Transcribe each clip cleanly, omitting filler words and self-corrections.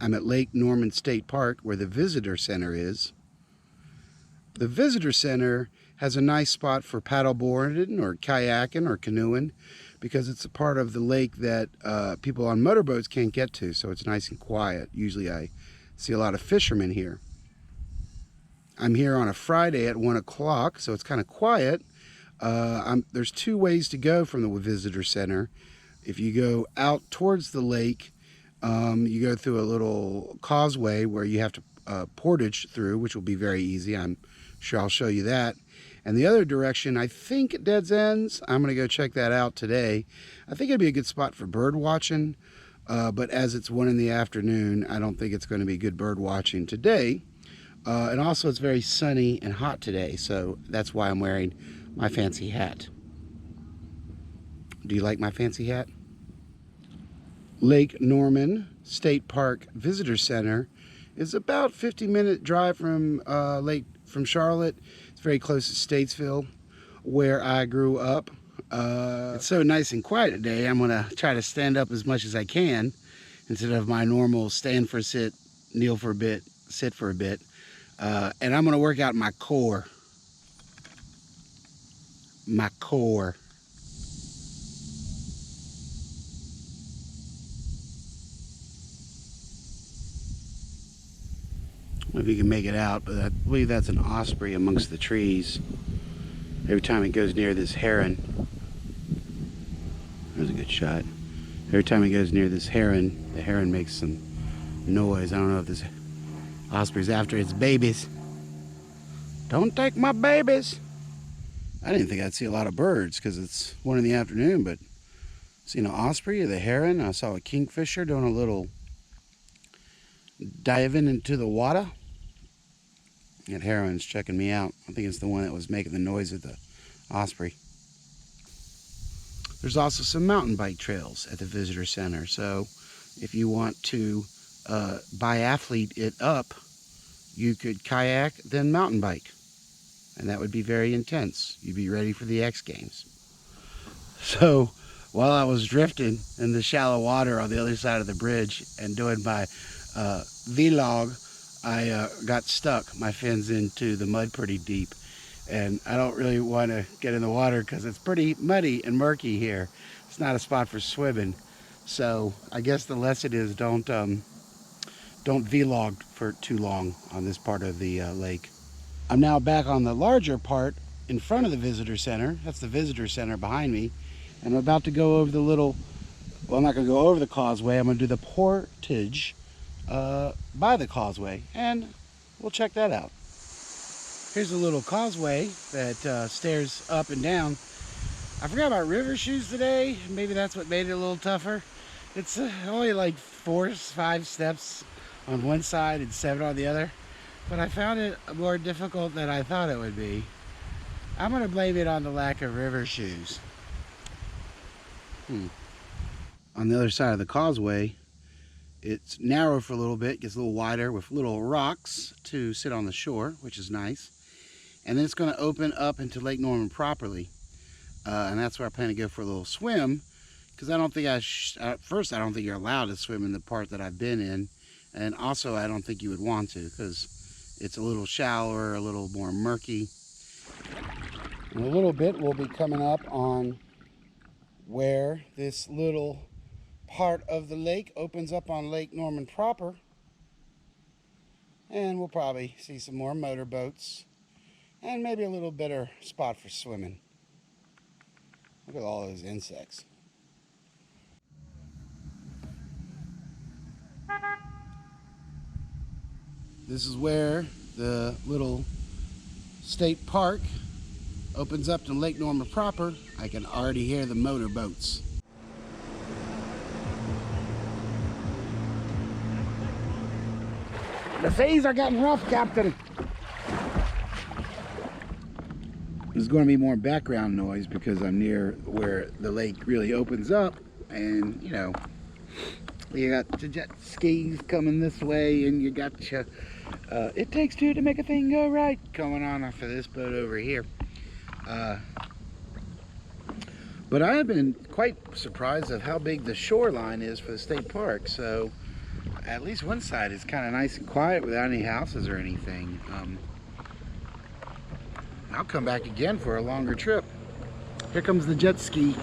I'm at Lake Norman State Park where the visitor center is. The visitor center has a nice spot for paddleboarding or kayaking or canoeing because it's a part of the lake that people on motorboats can't get to, so it's nice and quiet. Usually I see a lot of fishermen here. I'm here on a Friday at 1 o'clock, so it's kind of quiet. There's two ways to go from the visitor center. If you go out towards the lake, you go through a little causeway where you have to portage through, which will be very easy. I'm sure I'll show you that. And the other direction, I think it dead ends. I'm going to go check that out today. I think it'd be a good spot for bird watching, but as it's 1 in the afternoon, I don't think it's going to be good bird watching today. And also it's very sunny and hot today, so that's why I'm wearing my fancy hat. Do you like my fancy hat? Lake Norman State Park Visitor Center is about 50-minute drive from Charlotte. It's very close to Statesville, where I grew up. It's so nice and quiet today. I'm gonna try to stand up as much as I can instead of my normal stand for a sit, kneel for a bit, sit for a bit. And I'm gonna work out my core. My core. I don't know if you can make it out, but I believe that's an osprey amongst the trees. Every time it goes near this heron, there's a good shot. Every time it goes near this heron, the heron makes some noise. I don't know if this osprey's after its babies. Don't take my babies. I didn't think I'd see a lot of birds because it's 1 in the afternoon, but seen an osprey, the heron. I saw a kingfisher doing a little diving into the water. That heron's checking me out. I think it's the one that was making the noise at the osprey. There's also some mountain bike trails at the visitor center, so if you want to biathlete it up, you could kayak, then mountain bike. And that would be very intense. You'd be ready for the X Games. So while I was drifting in the shallow water on the other side of the bridge and doing my vlog, I got stuck. My fins into the mud pretty deep. And I don't really want to get in the water because it's pretty muddy and murky here. It's not a spot for swimming. So I guess the lesson is don't vlog for too long on this part of the lake. I'm now back on the larger part in front of the visitor center. That's the visitor center behind me. And I'm about to go over the little, well, I'm not going to go over the causeway. I'm going to do the portage by the causeway, and we'll check that out. Here's a little causeway that stares up and down. I forgot about river shoes today. Maybe that's what made it a little tougher. It's only like 4 or 5 steps on one side and 7 on the other, but I found it more difficult than I thought it would be. I'm going to blame it on the lack of river shoes. On the other side of the causeway, it's narrow for a little bit, gets a little wider with little rocks to sit on the shore, which is nice. And then it's going to open up into Lake Norman properly. And that's where I plan to go for a little swim, because I don't think first, I don't think you're allowed to swim in the part that I've been in. And also, I don't think you would want to, because it's a little shallower, a little more murky. In a little bit, we'll be coming up on where this little part of the lake opens up on Lake Norman proper, and we'll probably see some more motorboats and maybe a little better spot for swimming. Look at all those insects. This is where the little state park opens up to Lake Norman proper. I can already hear the motorboats. The seas are getting rough, Captain. There's going to be more background noise because I'm near where the lake really opens up, and you know, you got the jet skis coming this way, and you got your it takes two to make a thing go right going on off of this boat over here. But I have been quite surprised at how big the shoreline is for the state park. So At least one side is kind of nice and quiet without any houses or anything. I'll come back again for a longer trip. Here comes the jet ski.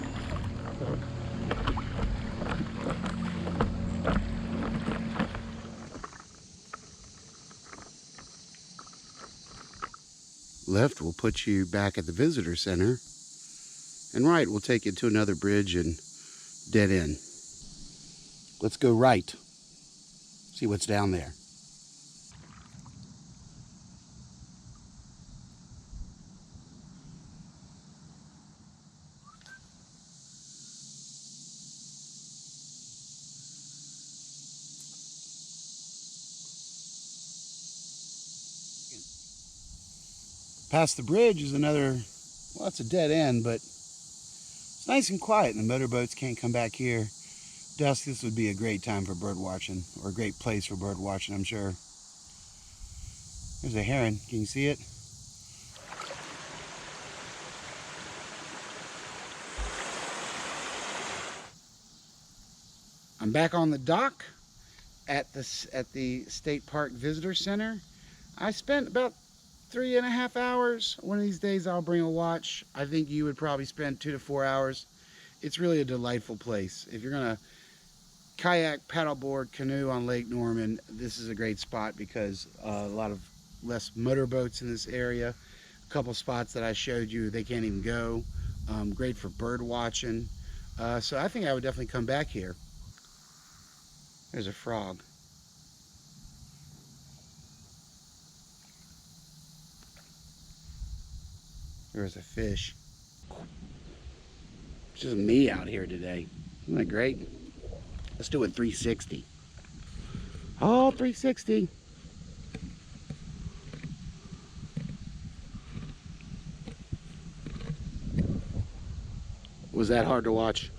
Left will put you back at the visitor center, and right will take you to another bridge and dead end. Let's go right, see what's down there. Past the bridge is another, well, it's a dead end, but it's nice and quiet, and the motorboats can't come back here. Dusk, this would be a great time for bird watching, or a great place for bird watching, I'm sure. There's a heron. Can you see it? I'm back on the dock at the State Park Visitor Center. I spent about 3.5 hours. One of these days I'll bring a watch. I think you would probably spend 2 to 4 hours. It's really a delightful place. If you're gonna kayak, paddleboard, canoe on Lake Norman, this is a great spot because a lot of less motorboats in this area. A couple spots that I showed you, they can't even go. Great for bird watching. So I think I would definitely come back here. There's a frog. There's a fish. It's just me out here today. Isn't that great? Let's do it 360. Oh, 360. Was that hard to watch?